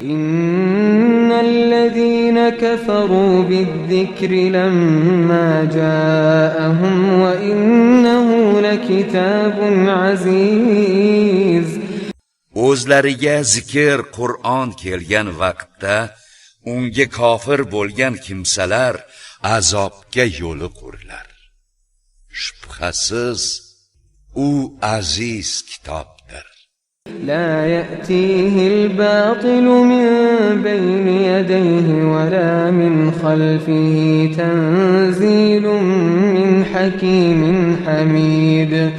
إن الذين كفروا بالذكر لما جاءهم وإنه لكتاب عزيز. O'zlariga zikr Qur'on kelgan vaqtda unga kofir bo'lgan kimsalar azobga yo'liqurlar. Shubhasiz u aziz kitobdir. لا يأتيه الباطل من بين يديه ولا من خلفه تنزيل من حكيم حميد.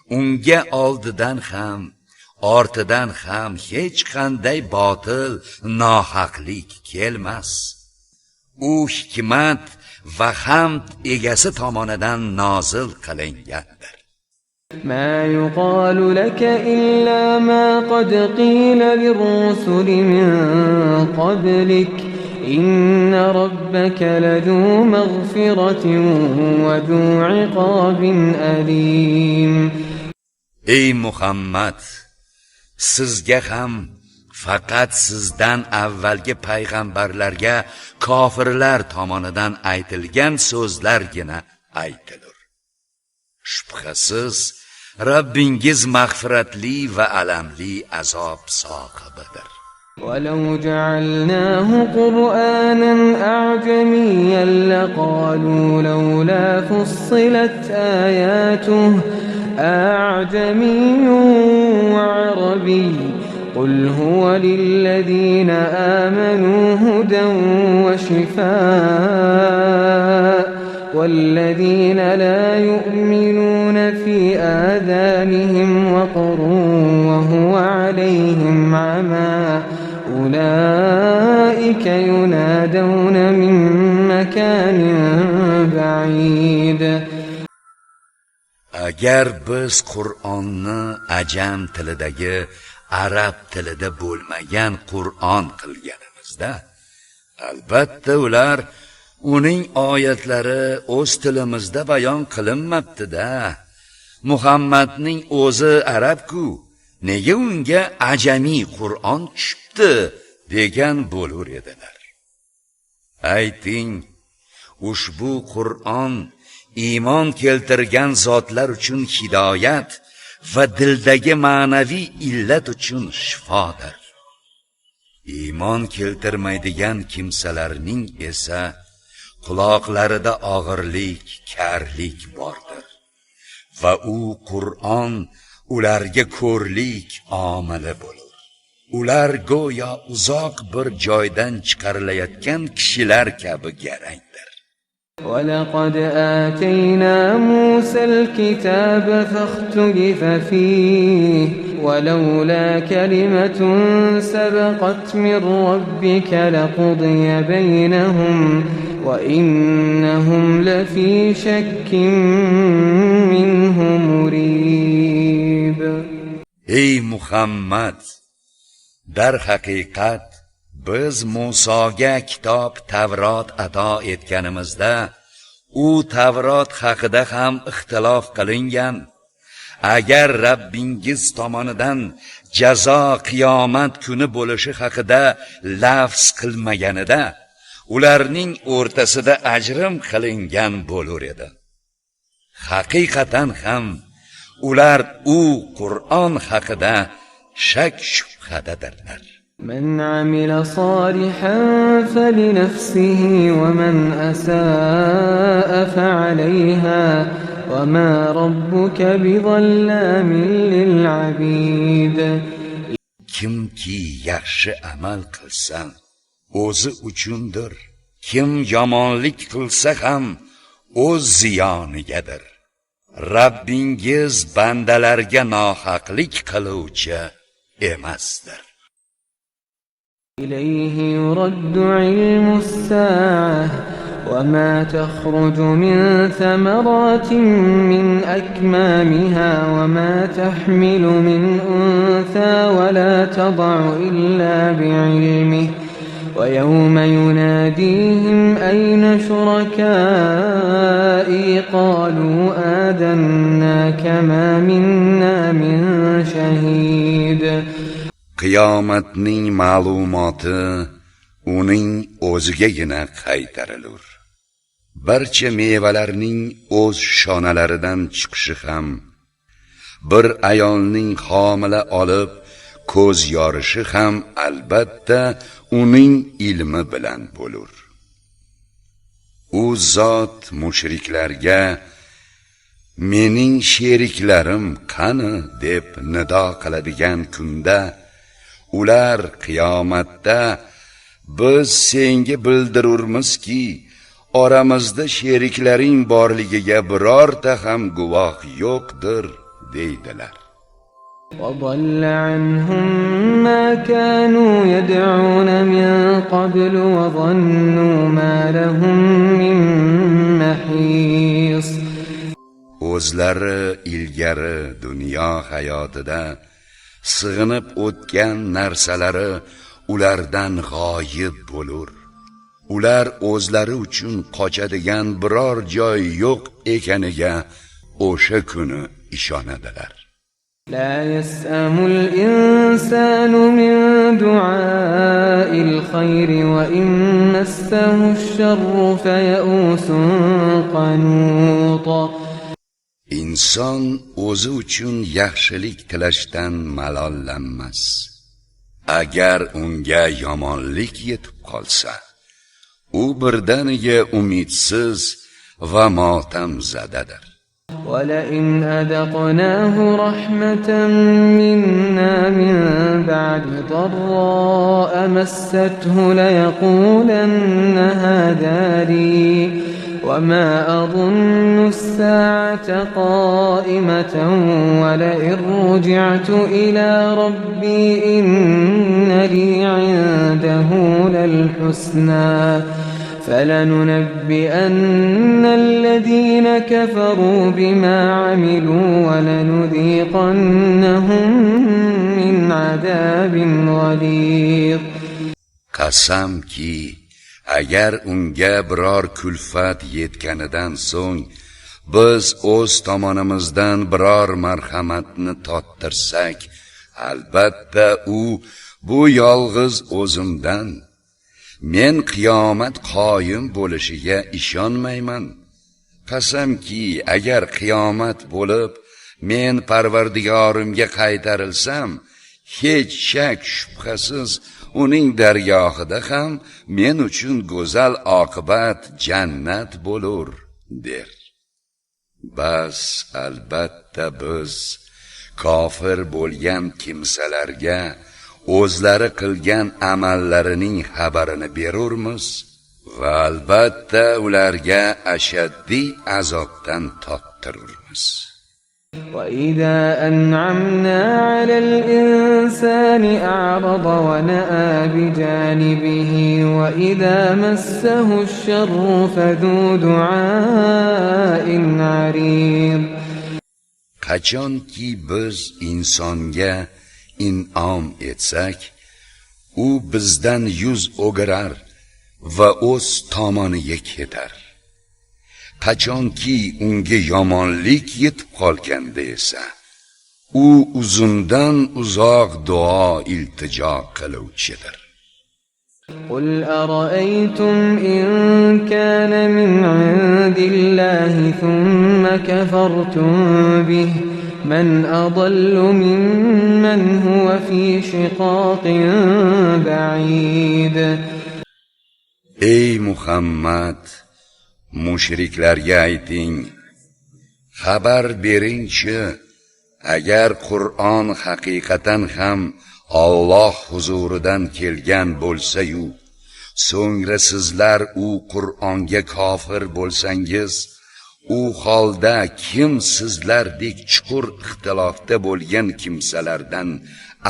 Unga oldidan ham ortidan ham hech qanday botil nohaqlik kelmas. U hikmat va hamd egasi tomonidan nozil qilingandir. ما يقال لك إلا ما قد قيل للرسل من قبلك إن ربك لذو مغفرة وذو عقاب أليم. Ey Muhammad, sizga ham faqat sizdan avvalgi payg'ambarlarga kofirlar tomonidan aytilgan so'zlargina aytilur. Shubhasiz Rabbingiz mag'firatli va alamli azob sohibidir. ولو جعلناه قرآنا أعجميا لقالوا لولا فصلت آياته أعجمي وعربي قل هو للذين آمنوا هدى وشفاء والذين لا يؤمنون في آذانهم وقر وهو عليهم عمى أولئك ينادون من مكان بعيد. Agar biz Qur'onni ajam tilidagi arab tilida bo'lmagan Qur'on qilganimizda, albatta ular uning oyatlari o'z tilimizda bayon qilinmabdi-da. Muhammadning o'zi arab-ku, nega unga ajamiy Qur'on tushibdi degan bo'lar edilar. Ayting, ushbu Qur'on iymon keltirgan zotlar uchun hidoyat va dildagi ma'naviy illat uchun shifodir. Iymon keltirmaydigan kimsalarning esa quloqlarida og'irlik, karlik bordir va u Qur'on ularga ko'rlik omili bo'lur. Ular go'yo uzoq bir joydan chiqarilayotgan kishilar kabi garangdir. ولقد آتينا موسى الكتاب فاختلف فيه ولولا كلمة سبقت من ربك لقضي بينهم وإنهم لفي شك منه مريب. Ey Muhammad, dar haqiqat biz Musoga kitob Tavrot ato etganimizda u Tavrot haqida ham ixtilof qilingan. Agar Rabbingiz tomonidan jazo qiyomat kuni bo'lishi haqida lafz qilmaganida ularning o'rtasida ajrim qilingan bo'lar edi. Haqiqatan ham ular u Qur'on haqida shak shubhadadirlar. من عمل صالحا فلنفسه ومن أساء فعليها وما ربك بظلام للعبيد. Kimki yaxshi amal qilsa o'zi uchundir, kim yomonlik qilsa ham o'z ziyonigadir. Rabbingiz bandalarga nohaqlik qiluvchi emasdir. إليه يرد علم الساعة وما تخرج من ثمرات من أكمامها وما تحمل من أنثى ولا تضع إلا بعلمه ويوم يناديهم أين شركائي قالوا آذناك ما منا من شهيد. qiyomatning ma'lumoti uning o'zigagina qaytarilur. Barcha mevalarning o'z shonalaridan chiqishi ham, bir ayolning homila olib ko'z yorishi ham albatta uning ilmi bilan bo'lur. U zot mushriklarga mening sheriklarim qani deb nido qiladigan kunda ular qiyomatda biz senga bildirurmizki oramizda sheriklaring borligiga birorta ham guvoh yo'qdir deydilar. وضل عنهم ما كانوا يدعون من قبل وظنوا ما لهم من محيص. O'zlari ilgari dunyo hayotida sig'inib o'tgan narsalari ulardan g'oyib bo'lur. Ular o'zlari uchun qochadigan biror joy yo'q ekaniga o'sha kuni ishonadilar. لا يسأم الإنسان من دعاء الخير وإن مسه الشر فيئوس قنوط. Inson o'zi uchun yaxshilik tilashdan malollanmas. Agar unga yomonlik yetib qolsa, u birdaniga umidsiz va motamzadadir. ولئن أذقناه رحمة منا من بعد ضراء مسته ليقولن هذا لي وما أظن الساعة قائمة ولئن رجعت إلى ربي إن لي عنده للحسنى فلننبئن الذين كفروا بما عملوا ولنذيقنهم من عذاب غليظ. Qasamki, agar unga biror kulfat yetganidan so'ng biz o'z tomonimizdan biror marhamatni tottirsak, albatta u bu yolg'iz o'zimdan, men qiyomat qoyim bo'lishiga ishonmayman. Qasamki, agar qiyomat bo'lib men Parvardigorimga qaytarilsam, hech shak shubhasiz uning dargohida ham men uchun go'zal oqibat jannat bo'lur der. Bas albatta biz kofir bo'lgan kimsalarga o'zlari qilgan amallarining xabarini berurmiz va albatta ularga ashaddiy azobdan tottirurmiz. وإذا أنعمنا على الإنسان أعرض ونأى بجانبه وإذا مسه الشر فذو دعاء عريض. Qachonki biz insonga in'om etsak, u bizdan yuz o'girar va o'z tomoniga ketar. Qachonki unga yomonlik yetib qolganda esa, u uzundan uzoq duo iltijo qiluvchidir. قل أرأيتم إن كان من عند الله ثم كفرتم به من أضل ممن هو في شقاق بعيد. Ey Muhammad, mushriklarga ayting, xabar beringchi, agar Qur'on haqiqatan ham Alloh huzuridan kelgan bo'lsa-yu, so'ngra sizlar u Qur'onga kofir bo'lsangiz, u holda kim sizlardek chuqur ixtilofda bo'lgan kimsalardan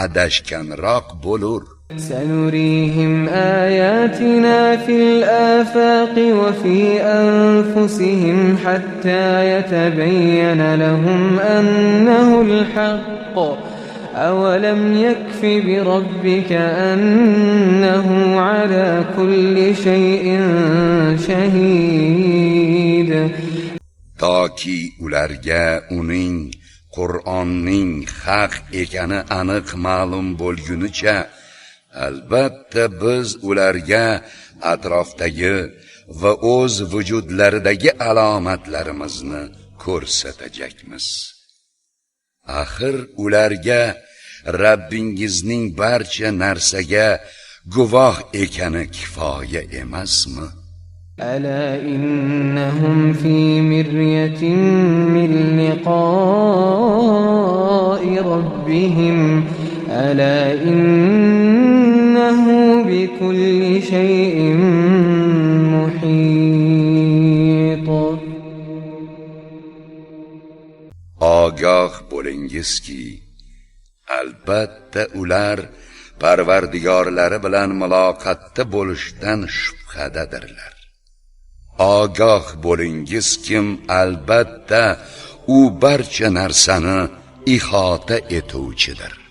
adashganroq bo'lur? سنريهم آياتنا في الآفاق وفي أنفسهم حتى يتبين لهم أنه الحق أولم يكف بربك أنه على كل شيء شهيد. Toki ularga uning Qur'onning haq ekani aniq ma'lum bo'lgunicha albatta biz ularga atrofdagi va o'z vujudlaridagi alomatlarimizni ko'rsatajakmiz. Axir ularga Rabbingizning barcha narsaga guvoh ekani kifoya emasmi? ألا إنهم في مرية من لقاء ربهم ألا إنه بكل شيء محيط. Ogoh bo'lingizki, albatta ular Parvardigorlari bilan muloqotda bo'lishdan shubhadadirlar. Ogoh bo'lingiz kim, albatta u barcha narsani ihota etuvchidir.